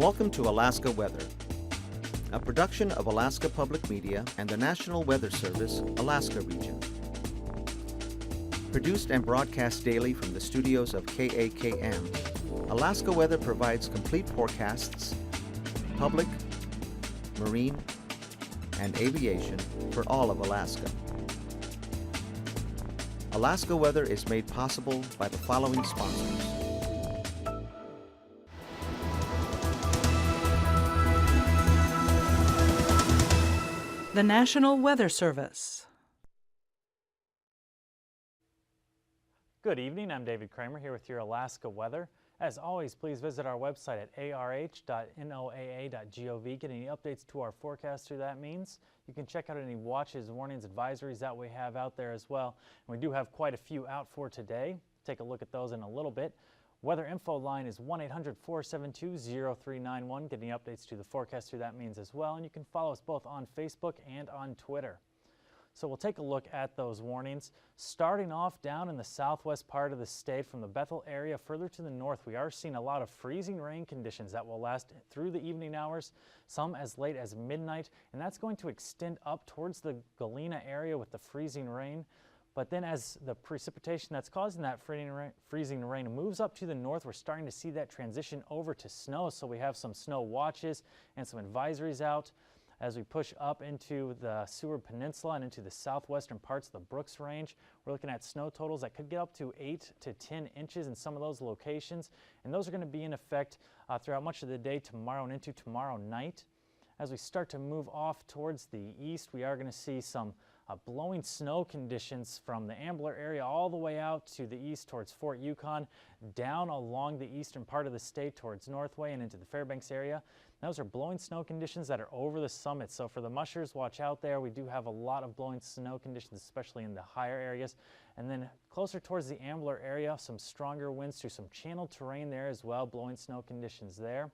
Welcome to Alaska Weather, a production of Alaska Public Media and the National Weather Service, Alaska Region. Produced and broadcast daily from the studios of KAKM, Alaska Weather provides complete forecasts, public, marine, and aviation for all of Alaska. Alaska Weather is made possible by the following sponsors. The National Weather Service. Good evening, I'm David Kramer here with your Alaska weather. As always, please visit our website at arh.noaa.gov. Get any updates to our forecast through that means. You can check out any watches, warnings, advisories that we have out there as well. And we do have quite a few out for today. Take a look at those in a little bit. Weather info line is 1-800-472-0391. Get any updates to the forecast through that means as well. And you can follow us both on Facebook and on Twitter. So we'll take a look at those warnings. Starting off down in the southwest part of the state from the Bethel area further to the north, we are seeing a lot of freezing rain conditions that will last through the evening hours, some as late as midnight, and that's going to extend up towards the Galena area with the freezing rain. But then as the precipitation that's causing that freezing rain moves up to the north, we're starting to see that transition over to snow. So we have some snow watches and some advisories out. As we push up into the Seward Peninsula and into the southwestern parts of the Brooks Range, we're looking at snow totals that could get up to 8 to 10 inches in some of those locations. And those are going to be in effect throughout much of the day tomorrow and into tomorrow night. As we start to move off towards the east, we are going to see some blowing snow conditions from the Ambler area all the way out to the east towards Fort Yukon, down along the eastern part of the state towards Northway and into the Fairbanks area. Those are blowing snow conditions that are over the summit. So for the mushers, watch out there. We do have a lot of blowing snow conditions, especially in the higher areas. And then closer towards the Ambler area, some stronger winds through some channel terrain there as well, blowing snow conditions there.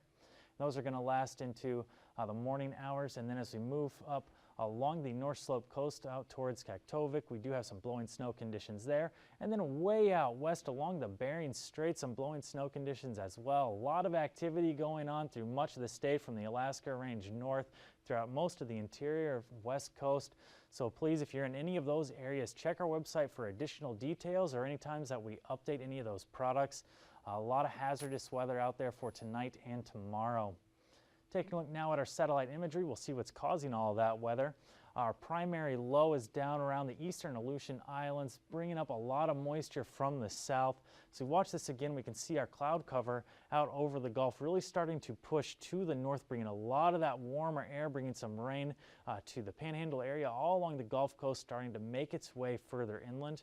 Those are going to last into the morning hours. And then as we move up along the North Slope coast out towards Kaktovik, we do have some blowing snow conditions there. And then way out west along the Bering Strait, some blowing snow conditions as well. A lot of activity going on through much of the state from the Alaska Range north throughout most of the interior west coast. So please, if you're in any of those areas, check our website for additional details or any times that we update any of those products. A lot of hazardous weather out there for tonight and tomorrow. Taking a look now at our satellite imagery, we'll see what's causing all of that weather. Our primary low is down around the eastern Aleutian Islands, bringing up a lot of moisture from the south. So watch this again, we can see our cloud cover out over the Gulf really starting to push to the north, bringing a lot of that warmer air, bringing some rain to the Panhandle area all along the Gulf Coast, starting to make its way further inland.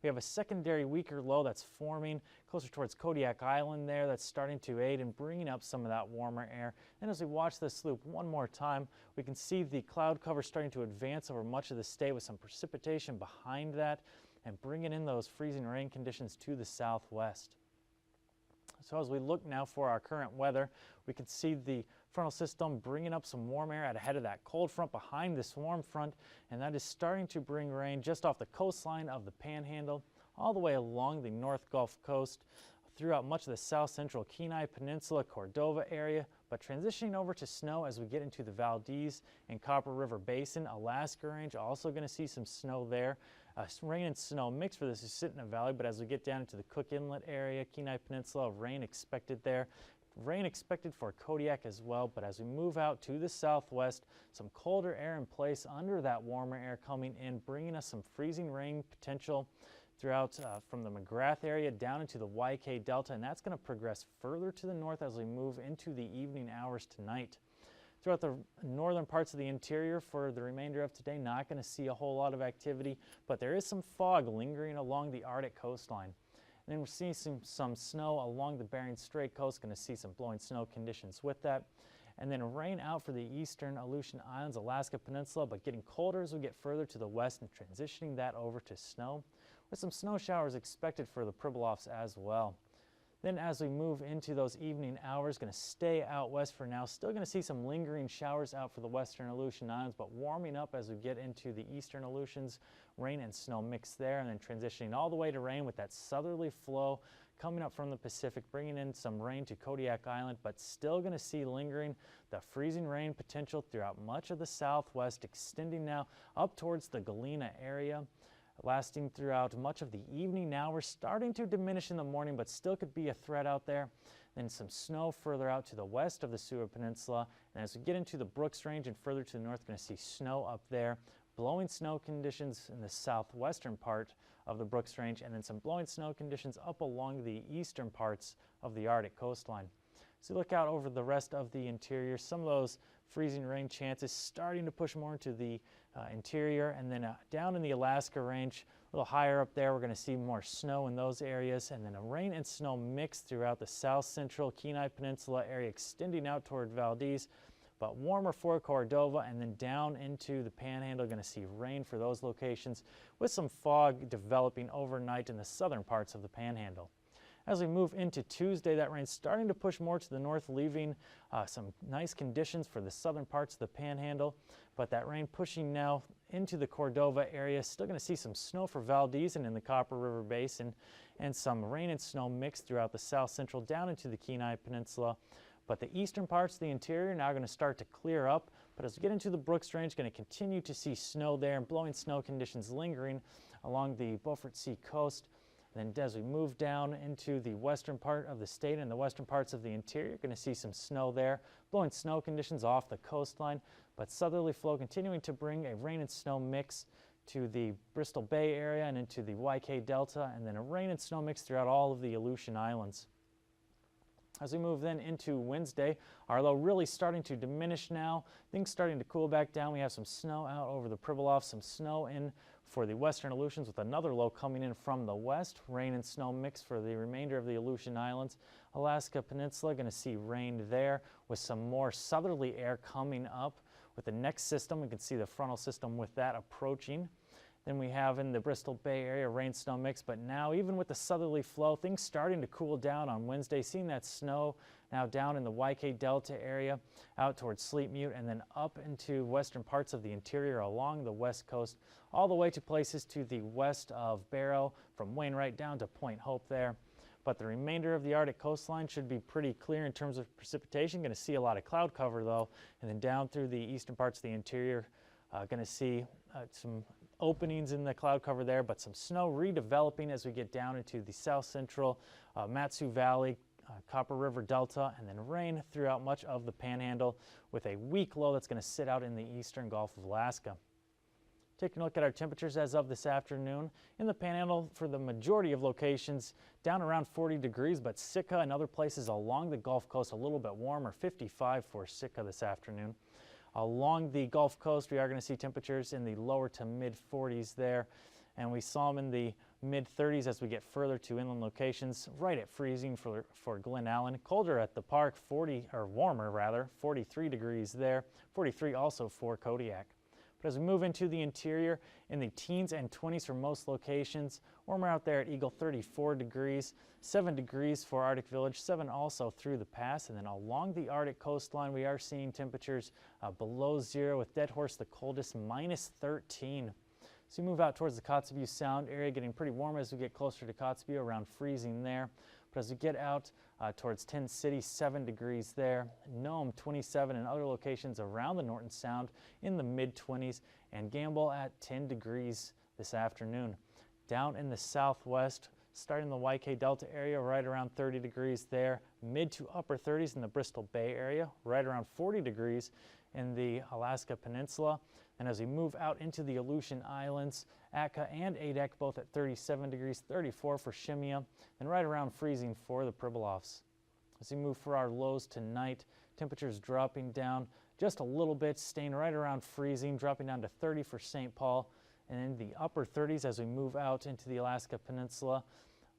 We have a secondary weaker low that's forming closer towards Kodiak Island there that's starting to aid in bringing up some of that warmer air. And as we watch this loop one more time, we can see the cloud cover starting to advance over much of the state with some precipitation behind that and bringing in those freezing rain conditions to the southwest. So as we look now for our current weather, we can see the frontal system bringing up some warm air ahead of that cold front behind this warm front, and that is starting to bring rain just off the coastline of the Panhandle all the way along the North Gulf Coast throughout much of the south central Kenai Peninsula, Cordova area, but transitioning over to snow as we get into the Valdez and Copper River Basin. Alaska Range also going to see some snow there. Rain and snow mix for this is Sitna Valley, but as we get down into the Cook Inlet area, Kenai Peninsula, rain expected there. Rain expected for Kodiak as well, but as we move out to the southwest, some colder air in place under that warmer air coming in, bringing us some freezing rain potential throughout from the McGrath area down into the YK Delta, and that's going to progress further to the north as we move into the evening hours tonight. Throughout the northern parts of the interior for the remainder of today, not going to see a whole lot of activity, but there is some fog lingering along the Arctic coastline. And then we're seeing some snow along the Bering Strait coast, going to see some blowing snow conditions with that. And then rain out for the eastern Aleutian Islands, Alaska Peninsula, but getting colder as we get further to the west and transitioning that over to snow, with some snow showers expected for the Pribilofs as well. Then as we move into those evening hours, going to stay out west for now. Still going to see some lingering showers out for the western Aleutian Islands, but warming up as we get into the eastern Aleutians. Rain and snow mix there, and then transitioning all the way to rain with that southerly flow coming up from the Pacific, bringing in some rain to Kodiak Island, but still going to see lingering the freezing rain potential throughout much of the southwest, extending now up towards the Galena area, lasting throughout much of the evening. Now we're starting to diminish in the morning, but still could be a threat out there. Then some snow further out to the west of the Seward Peninsula. And as we get into the Brooks Range and further to the north, going to see snow up there. Blowing snow conditions in the southwestern part of the Brooks Range, and then some blowing snow conditions up along the eastern parts of the Arctic coastline. So look out over the rest of the interior. Some of those freezing rain chances starting to push more into the interior, and then down in the Alaska Range, a little higher up there, we're going to see more snow in those areas, and then a rain and snow mix throughout the south central Kenai Peninsula area, extending out toward Valdez, but warmer for Cordova, and then down into the Panhandle. Going to see rain for those locations with some fog developing overnight in the southern parts of the Panhandle. As we move into Tuesday, that rain's starting to push more to the north, leaving some nice conditions for the southern parts of the Panhandle. But that rain pushing now into the Cordova area. Still going to see some snow for Valdez and in the Copper River Basin, and some rain and snow mixed throughout the south central down into the Kenai Peninsula. But the eastern parts of the interior now going to start to clear up. But as we get into the Brooks Range, going to continue to see snow there and blowing snow conditions lingering along the Beaufort Sea coast. Then as we move down into the western part of the state and the western parts of the interior, going to see some snow there, blowing snow conditions off the coastline, but southerly flow continuing to bring a rain and snow mix to the Bristol Bay area and into the YK Delta, and then a rain and snow mix throughout all of the Aleutian Islands. As we move then into Wednesday, our low really starting to diminish now. Things starting to cool back down. We have some snow out over the Pribilof, some snow in for the western Aleutians with another low coming in from the west. Rain and snow mix for the remainder of the Aleutian Islands. Alaska Peninsula, going to see rain there with some more southerly air coming up. With the next system, we can see the frontal system with that approaching. Then we have in the Bristol Bay area rain snow mix, but now even with the southerly flow, things starting to cool down on Wednesday, seeing that snow now down in the YK Delta area out towards Sleep Mute, and then up into western parts of the interior along the west coast, all the way to places to the west of Barrow, from Wainwright down to Point Hope there. But the remainder of the Arctic coastline should be pretty clear in terms of precipitation. Going to see a lot of cloud cover though, and then down through the eastern parts of the interior, going to see some openings in the cloud cover there, but some snow redeveloping as we get down into the south central Matsu Valley, Copper River Delta, and then rain throughout much of the Panhandle with a weak low that's going to sit out in the eastern Gulf of Alaska. Taking a look at our temperatures as of this afternoon. In the Panhandle, for the majority of locations, down around 40 degrees, but Sitka and other places along the Gulf Coast a little bit warmer, 55 for Sitka this afternoon. Along the Gulf Coast, we are going to see temperatures in the lower to mid 40s there, and we saw them in the mid 30s as we get further to inland locations, right at freezing for Glen Allen. Colder at the park, 40, or warmer rather, 43 degrees there, 43 also for Kodiak. But as we move into the interior, in the teens and 20s for most locations, warmer out there at Eagle, 34 degrees, 7 degrees for Arctic Village, 7 also through the pass, and then along the Arctic coastline, we are seeing temperatures below zero, with Dead Horse the coldest, minus 13. So you move out towards the Kotzebue Sound area, getting pretty warm as we get closer to Kotzebue, around freezing there. But as we get out towards Tin City, 7 degrees there. Nome, 27, and other locations around the Norton Sound in the mid-20s. And Gamble at 10 degrees this afternoon. Down in the southwest, starting the YK Delta area, right around 30 degrees there. Mid to upper 30s in the Bristol Bay area, right around 40 degrees in the Alaska Peninsula. And as we move out into the Aleutian Islands, Atka and Adak both at 37 degrees, 34 for Shemya, and right around freezing for the Pribilofs. As we move for our lows tonight, temperatures dropping down just a little bit, staying right around freezing, dropping down to 30 for St. Paul, and in the upper 30s as we move out into the Alaska Peninsula,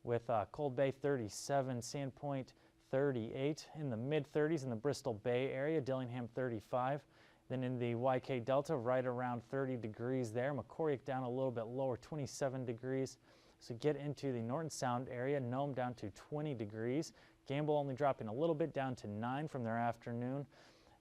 with Cold Bay 37, Sandpoint 38, in the mid-30s in the Bristol Bay area, Dillingham 35. Then in the YK Delta, right around 30 degrees there. Macoriac down a little bit lower, 27 degrees. So get into the Norton Sound area, Nome down to 20 degrees. Gamble only dropping a little bit down to 9 from their afternoon.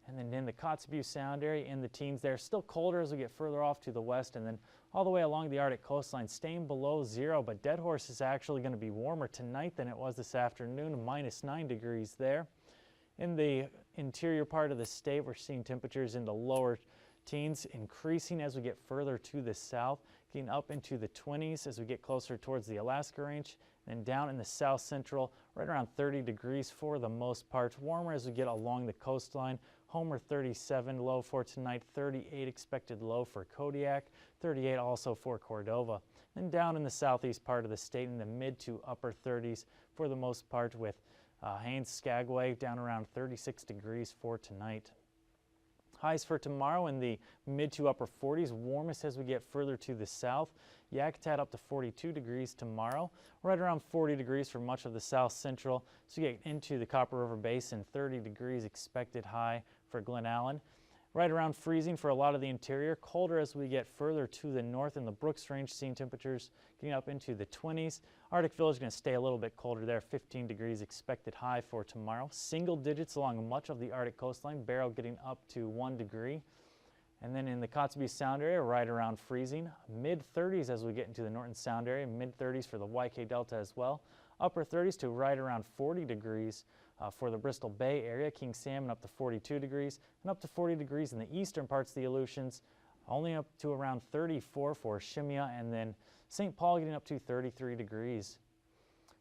And then in the Kotzebue Sound area, in the teens there, still colder as we get further off to the west, and then all the way along the Arctic coastline, staying below 0, but Dead Horse is actually going to be warmer tonight than it was this afternoon, -9 degrees there. In the interior part of the state, we're seeing temperatures in the lower teens increasing as we get further to the south, getting up into the 20s as we get closer towards the Alaska Range, and down in the south central, right around 30 degrees for the most part. Warmer as we get along the coastline. Homer 37 low for tonight, 38 expected low for Kodiak, 38 also for Cordova. And down in the southeast part of the state in the mid to upper 30s for the most part, with Haines, Skagway down around 36 degrees for tonight. Highs for tomorrow in the mid to upper 40s, warmest as we get further to the south. Yakutat up to 42 degrees tomorrow, right around 40 degrees for much of the south central. So you get into the Copper River Basin, 30 degrees expected high for Glen Allen. Right around freezing for a lot of the interior, colder as we get further to the north in the Brooks Range, seeing temperatures getting up into the 20s. Arctic Village is going to stay a little bit colder there, 15 degrees expected high for tomorrow. Single digits along much of the Arctic coastline, Barrow getting up to 1 degree. And then in the Kotzebue Sound area, right around freezing. Mid-30s as we get into the Norton Sound area, mid-30s for the YK Delta as well. Upper 30s to right around 40 degrees for the Bristol Bay area. King Salmon up to 42 degrees, and up to 40 degrees in the eastern parts of the Aleutians. Only up to around 34 for Shemya, and then St. Paul getting up to 33 degrees.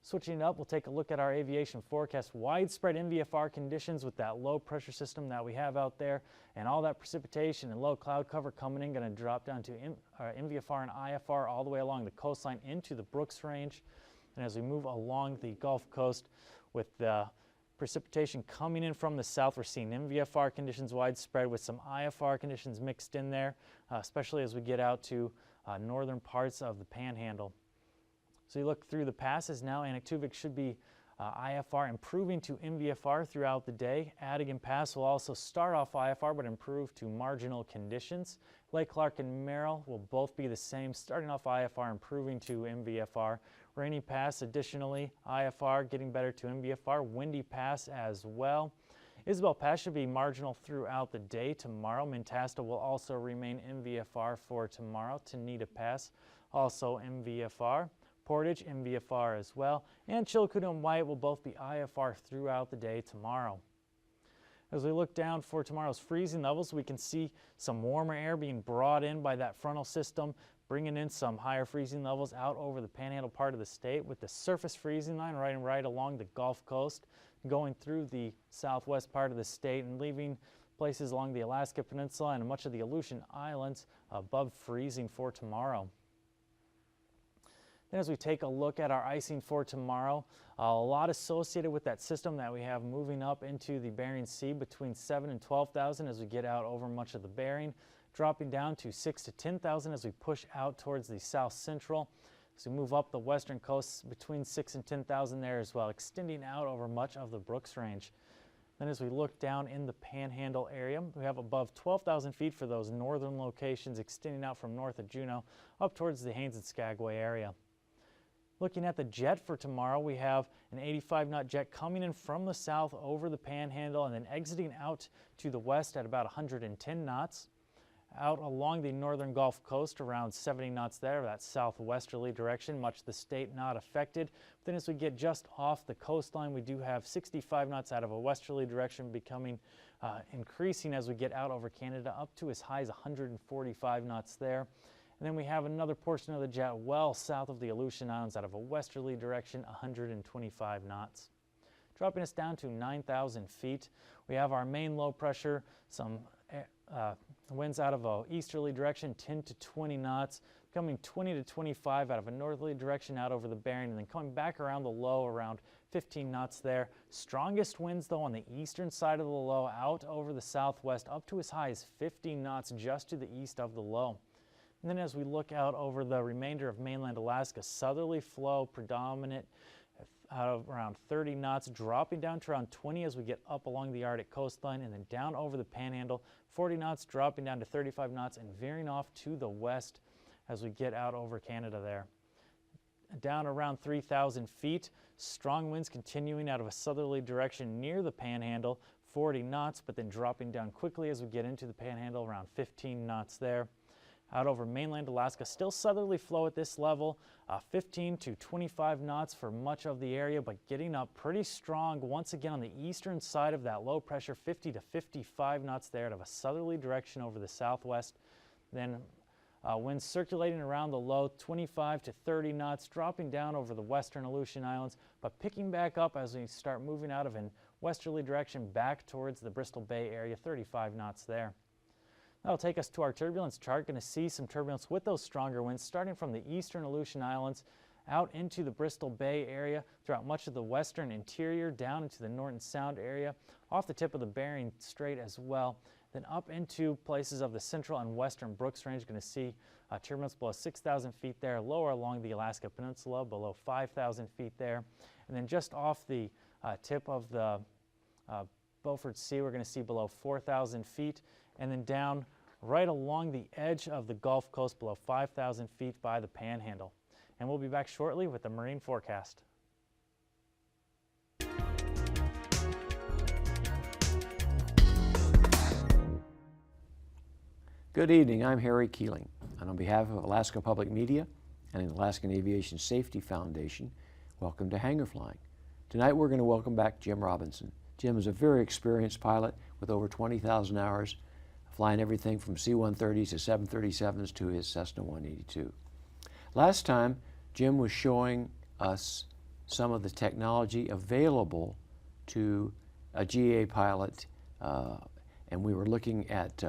Switching it up, we'll take a look at our aviation forecast. Widespread MVFR conditions with that low pressure system that we have out there, and all that precipitation and low cloud cover coming in, going to drop down to MVFR and IFR all the way along the coastline into the Brooks Range. And as we move along the Gulf Coast with the precipitation coming in from the south, we're seeing MVFR conditions widespread with some IFR conditions mixed in there, especially as we get out to northern parts of the Panhandle. So you look through the passes now, AKwx should be IFR improving to MVFR throughout the day. Adigan Pass will also start off IFR but improve to marginal conditions. Lake Clark and Merrill will both be the same, starting off IFR, improving to MVFR. Rainy Pass, additionally, IFR getting better to MVFR. Windy Pass as well. Isabel Pass should be marginal throughout the day tomorrow. Mentasta will also remain MVFR for tomorrow. Tanita Pass, also MVFR. Portage, MVFR as well. And Chillicothe and White will both be IFR throughout the day tomorrow. As we look down for tomorrow's freezing levels, we can see some warmer air being brought in by that frontal system, bringing in some higher freezing levels out over the Panhandle part of the state, with the surface freezing line running right along the Gulf Coast, going through the southwest part of the state and leaving places along the Alaska Peninsula and much of the Aleutian Islands above freezing for tomorrow. Then as we take a look at our icing for tomorrow, a lot associated with that system that we have moving up into the Bering Sea between 7,000 and 12,000 as we get out over much of the Bering, dropping down to 6,000 to 10,000 as we push out towards the south central. As we move up the western coast, between 6,000 and 10,000 there as well, extending out over much of the Brooks Range. Then as we look down in the Panhandle area, we have above 12,000 feet for those northern locations, extending out from north of Juneau up towards the Haines and Skagway area. Looking at the jet for tomorrow, we have an 85-knot jet coming in from the south over the Panhandle and then exiting out to the west at about 110 knots. Out along the northern Gulf Coast, around 70 knots there, that southwesterly direction, much of the state not affected. But then as we get just off the coastline, we do have 65 knots out of a westerly direction, becoming increasing as we get out over Canada, up to as high as 145 knots there. And then we have another portion of the jet well south of the Aleutian Islands out of a westerly direction, 125 knots. Dropping us down to 9,000 feet, we have our main low pressure, some winds out of a easterly direction, 10 to 20 knots, coming 20 to 25 out of a northerly direction out over the Bering, and then coming back around the low around 15 knots there. Strongest winds, though, on the eastern side of the low out over the southwest, up to as high as 15 knots just to the east of the low. And then as we look out over the remainder of mainland Alaska, southerly flow predominant out of around 30 knots, dropping down to around 20 as we get up along the Arctic coastline, and then down over the Panhandle, 40 knots, dropping down to 35 knots and veering off to the west as we get out over Canada there. Down around 3,000 feet, strong winds continuing out of a southerly direction near the Panhandle, 40 knots, but then dropping down quickly as we get into the Panhandle, around 15 knots there. Out over mainland Alaska, still southerly flow at this level, 15 to 25 knots for much of the area, but getting up pretty strong once again on the eastern side of that low pressure, 50 to 55 knots there out of a southerly direction over the southwest. Then winds circulating around the low, 25 to 30 knots, dropping down over the western Aleutian Islands, but picking back up as we start moving out of an westerly direction back towards the Bristol Bay area, 35 knots there. That'll take us to our turbulence chart. Going to see some turbulence with those stronger winds starting from the eastern Aleutian Islands out into the Bristol Bay area, throughout much of the western interior, down into the Norton Sound area, off the tip of the Bering Strait as well, then up into places of the central and western Brooks Range. Going to see turbulence below 6,000 feet there, lower along the Alaska Peninsula, below 5,000 feet there, and then just off the tip of the Beaufort Sea, we're going to see below 4,000 feet, and then down right along the edge of the Gulf Coast below 5,000 feet by the Panhandle. And we'll be back shortly with the marine forecast. Good evening, I'm Harry Keeling, and on behalf of Alaska Public Media and the Alaskan Aviation Safety Foundation, welcome to Hangar Flying. Tonight we're going to welcome back Jim Robinson. Jim is a very experienced pilot with over 20,000 hours, flying everything from C-130s to 737s to his Cessna 182. Last time, Jim was showing us some of the technology available to a GA pilot, and we were looking at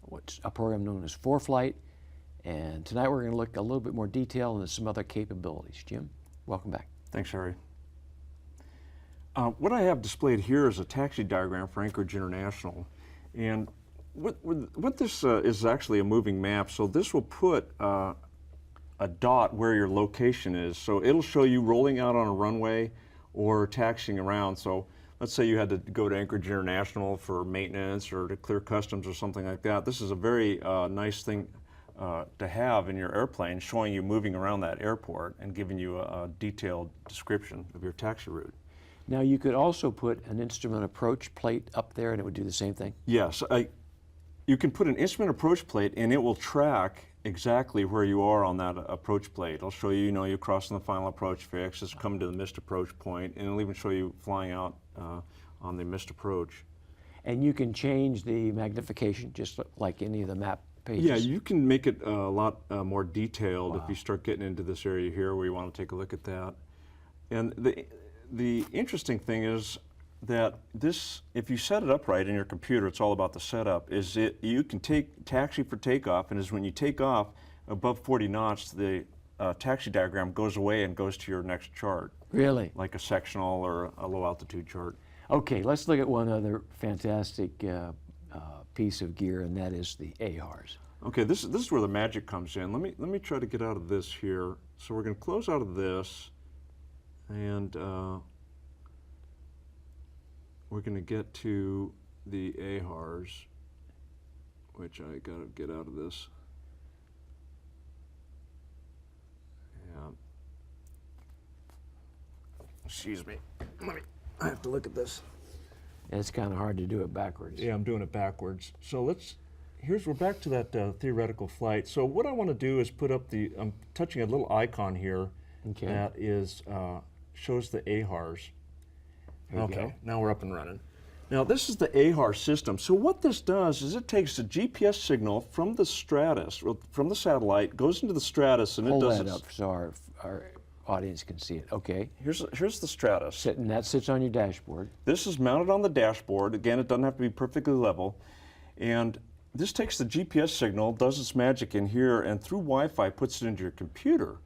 what's a program known as ForeFlight, and tonight we're going to look a little bit more detail into some other capabilities. Jim, welcome back. Thanks, Harry. What I have displayed here is a taxi diagram for Anchorage International, and what this is actually a moving map. So this will put a dot where your location is. So it'll show you rolling out on a runway or taxiing around. So let's say you had to go to Anchorage International for maintenance or to clear customs or something like that. This is a very nice thing to have in your airplane, showing you moving around that airport and giving you a detailed description of your taxi route. Now you could also put an instrument approach plate up there and it would do the same thing? Yes, you can put an instrument approach plate and it will track exactly where you are on that approach plate. It'll show you, you're crossing the final approach fix, it's coming to the missed approach point, and it'll even show you flying out on the missed approach. And you can change the magnification just like any of the map pages? Yeah, you can make it a lot more detailed. Wow. If you start getting into this area here where you want to take a look at that. And the interesting thing is that this, if you set it up right in your computer, it's all about the setup, you can take taxi for takeoff, and when you take off above 40 knots, the taxi diagram goes away and goes to your next chart. Really? Like a sectional or a low altitude chart. Okay, let's look at one other fantastic piece of gear, and that is the AHARS. Okay, this is where the magic comes in. Let me try to get out of this here. So we're going to close out of this, and we're going to get to the AHARS, which I got to get out of this. Yeah. Excuse me. I have to look at this. It's kind of hard to do it backwards. Yeah, I'm doing it backwards. So we're back to that theoretical flight. So what I want to do is put up I'm touching a little icon here that is, shows the AHARS. Okay, now we're up and running. Now this is the AHARS system. So what this does is it takes the GPS signal from the stratus, from the satellite, goes into the stratus, and Hold it does that up so our audience can see it. Okay. Here's the stratus. And that sits on your dashboard. This is mounted on the dashboard. Again, it doesn't have to be perfectly level. And this takes the GPS signal, does its magic in here, and through Wi-Fi puts it into your computer.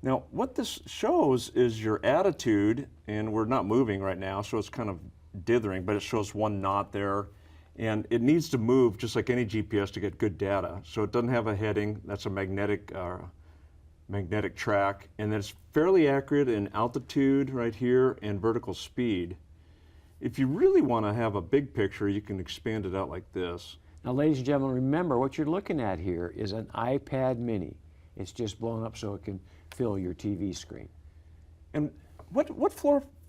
Now, what this shows is your attitude, and we're not moving right now, so it's kind of dithering, but it shows 1 knot there. And it needs to move just like any GPS to get good data. So it doesn't have a heading. That's a magnetic track, and then it's fairly accurate in altitude right here and vertical speed. If you really want to have a big picture, you can expand it out like this. Now, ladies and gentlemen, remember what you're looking at here is an iPad mini. It's just blown up so it can fill your TV screen. And what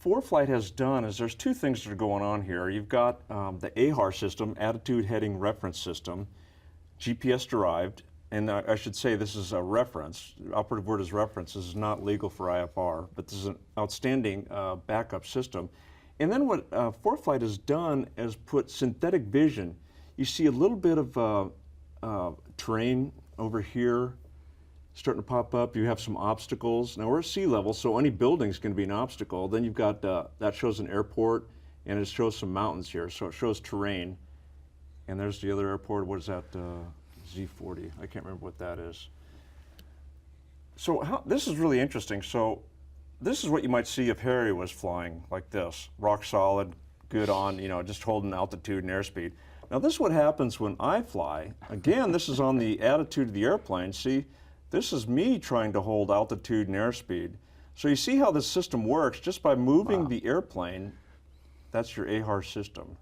ForeFlight has done is there's two things that are going on here. You've got the AHAR system, Attitude Heading Reference System, GPS derived, and I should say this is a reference. The operative word is reference. This is not legal for IFR, but this is an outstanding backup system. And then what ForeFlight has done is put synthetic vision. You see a little bit of terrain over here starting to pop up. You have some obstacles. Now we're at sea level, so any building's going to be an obstacle. Then you've got, that shows an airport, and it shows some mountains here, so it shows terrain. And there's the other airport. What is that? Z40. I can't remember what that is. So this is really interesting. So this is what you might see if Harry was flying like this, rock solid, good on, just holding altitude and airspeed. Now this is what happens when I fly. Again, this is on the attitude of the airplane. See, this is me trying to hold altitude and airspeed. So you see how this system works just by moving the airplane. That's your AHAR system.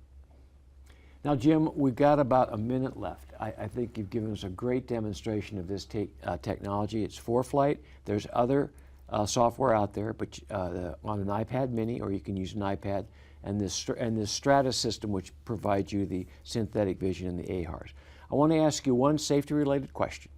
Now, Jim, we've got about a minute left. I think you've given us a great demonstration of this technology. It's ForeFlight. There's other software out there, but on an iPad mini, or you can use an iPad, and this Stratus system, which provides you the synthetic vision and the AHARs. I want to ask you one safety-related question.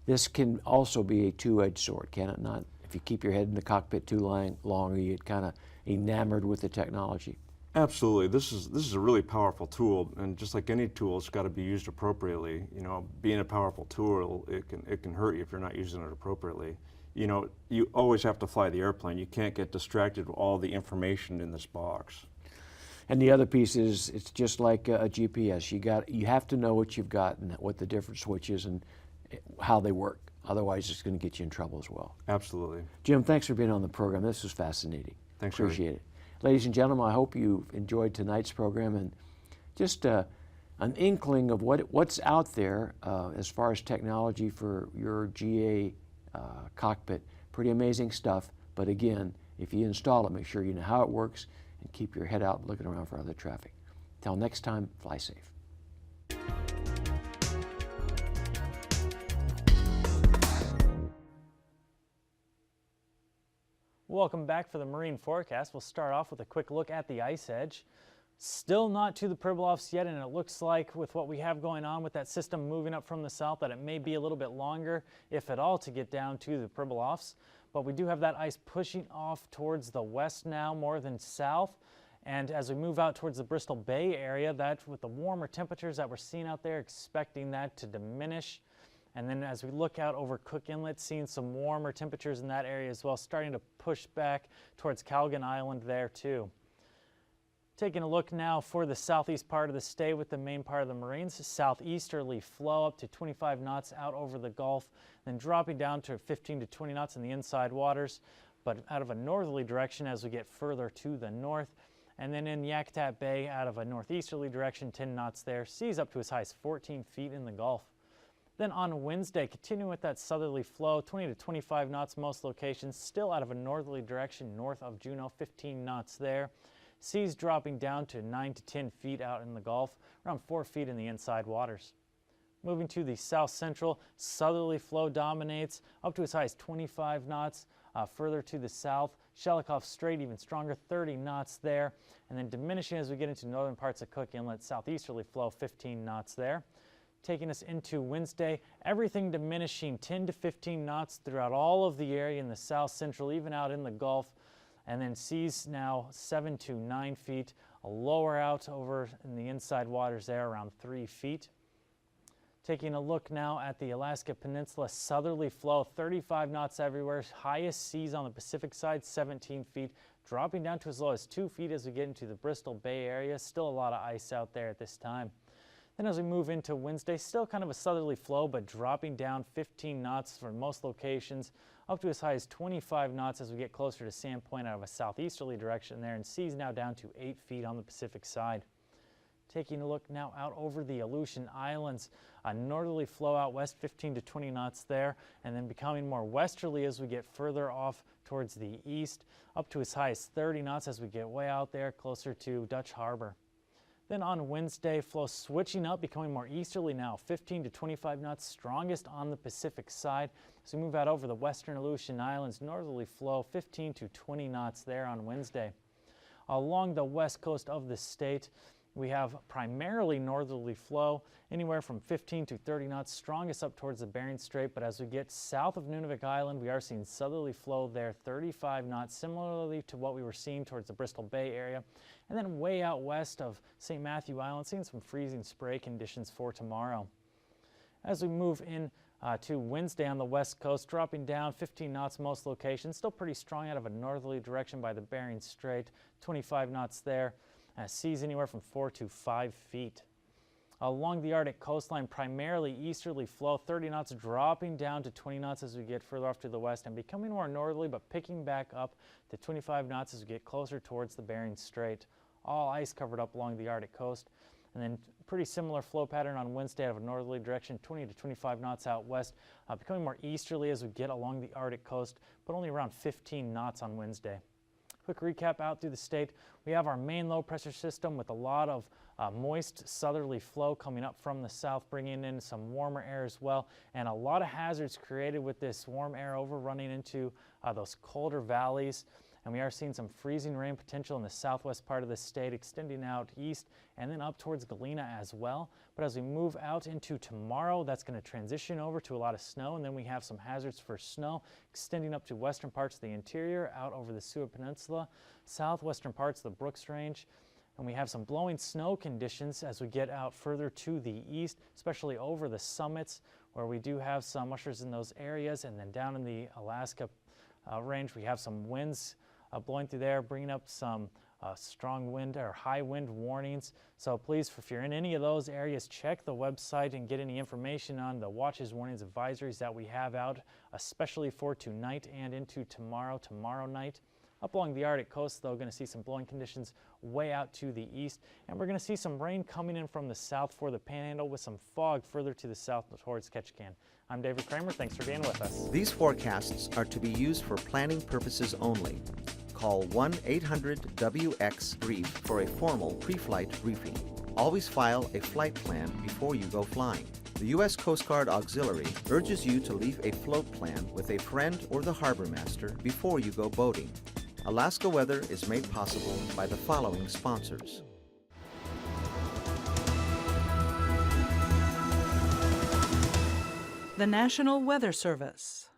This can also be a two-edged sword, can it not? If you keep your head in the cockpit too long, you get kind of enamored with the technology. Absolutely. This is a really powerful tool, and just like any tool, it's got to be used appropriately. Being a powerful tool, it can hurt you if you're not using it appropriately. You always have to fly the airplane. You can't get distracted with all the information in this box. And the other piece is, it's just like a GPS. You have to know what you've got and what the different switches and how they work. Otherwise, it's going to get you in trouble as well. Absolutely. Jim, thanks for being on the program. This was fascinating. Thanks. Appreciate it. Ladies and gentlemen, I hope you enjoyed tonight's program and just an inkling of what's out there as far as technology for your GA cockpit. Pretty amazing stuff, but again, if you install it, make sure you know how it works and keep your head out looking around for other traffic. Till next time, fly safe. Welcome back for the marine forecast. We'll start off with a quick look at the ice edge. Still not to the Pribilofs yet, and it looks like with what we have going on with that system moving up from the south that it may be a little bit longer, if at all, to get down to the Pribilofs. But we do have that ice pushing off towards the west now more than south. And as we move out towards the Bristol Bay area, that with the warmer temperatures that we're seeing out there, expecting that to diminish. And then as we look out over Cook Inlet, seeing some warmer temperatures in that area as well, starting to push back towards Calgon Island there too. Taking a look now for the southeast part of the state with the main part of the Marines, southeasterly flow up to 25 knots out over the Gulf, then dropping down to 15 to 20 knots in the inside waters, but out of a northerly direction as we get further to the north. And then in Yakutat Bay, out of a northeasterly direction, 10 knots there, seas up to as high as 14 feet in the Gulf. Then on Wednesday, continuing with that southerly flow, 20 to 25 knots most locations, still out of a northerly direction north of Juneau, 15 knots there. Seas dropping down to 9 to 10 feet out in the Gulf, around 4 feet in the inside waters. Moving to the south central, southerly flow dominates up to as high as 25 knots. Further to the south, Shelikof Strait even stronger, 30 knots there. And then diminishing as we get into northern parts of Cook Inlet, southeasterly flow, 15 knots there. Taking us into Wednesday, everything diminishing 10 to 15 knots throughout all of the area in the south central, even out in the Gulf. And then seas now 7 to 9 feet, lower out over in the inside waters there around 3 feet. Taking a look now at the Alaska Peninsula, southerly flow 35 knots everywhere, highest seas on the Pacific side 17 feet, dropping down to as low as 2 feet as we get into the Bristol Bay area. Still a lot of ice out there at this time. Then as we move into Wednesday, still kind of a southerly flow, but dropping down 15 knots for most locations, up to as high as 25 knots as we get closer to Sandpoint out of a southeasterly direction there, and seas now down to 8 feet on the Pacific side. Taking a look now out over the Aleutian Islands, a northerly flow out west, 15 to 20 knots there, and then becoming more westerly as we get further off towards the east, up to as high as 30 knots as we get way out there closer to Dutch Harbor. Then on Wednesday, flow switching up, becoming more easterly now, 15 to 25 knots, strongest on the Pacific side. As we move out over the western Aleutian Islands, northerly flow 15 to 20 knots there on Wednesday. Along the west coast of the state, we have primarily northerly flow, anywhere from 15 to 30 knots, strongest up towards the Bering Strait. But as we get south of Nunavik Island, we are seeing southerly flow there, 35 knots, similarly to what we were seeing towards the Bristol Bay area. And then way out west of St. Matthew Island, seeing some freezing spray conditions for tomorrow. As we move in to Wednesday on the west coast, dropping down 15 knots most locations, still pretty strong out of a northerly direction by the Bering Strait, 25 knots there. Seas anywhere from 4 to 5 feet. Along the Arctic coastline, primarily easterly flow, 30 knots, dropping down to 20 knots as we get further off to the west and becoming more northerly, but picking back up to 25 knots as we get closer towards the Bering Strait. All ice covered up along the Arctic coast. And then pretty similar flow pattern on Wednesday out of a northerly direction, 20 to 25 knots out west, becoming more easterly as we get along the Arctic coast, but only around 15 knots on Wednesday. Quick recap out through the state. We have our main low pressure system with a lot of moist southerly flow coming up from the south, bringing in some warmer air as well, and a lot of hazards created with this warm air overrunning into those colder valleys. And we are seeing some freezing rain potential in the southwest part of the state, extending out east and then up towards Galena as well. But as we move out into tomorrow, that's going to transition over to a lot of snow, and then we have some hazards for snow extending up to western parts of the interior, out over the Seward Peninsula, southwestern parts of the Brooks Range. And we have some blowing snow conditions as we get out further to the east, especially over the summits, where we do have some mushers in those areas. And then down in the Alaska range, we have some winds blowing through there, bringing up some strong wind or high wind warnings. So please, if you're in any of those areas, check the website and get any information on the watches, warnings, advisories that we have out, especially for tonight and into tomorrow night. Up along the Arctic coast, though, going to see some blowing conditions way out to the east, and we're going to see some rain coming in from the south for the Panhandle, with some fog further to the south towards Ketchikan. I'm David Kramer. Thanks for being with us. These forecasts are to be used for planning purposes only. Call 1-800-WX-BRIEF for a formal pre-flight briefing. Always file a flight plan before you go flying. The U.S. Coast Guard Auxiliary urges you to leave a float plan with a friend or the harbor master before you go boating. Alaska Weather is made possible by the following sponsors. The National Weather Service.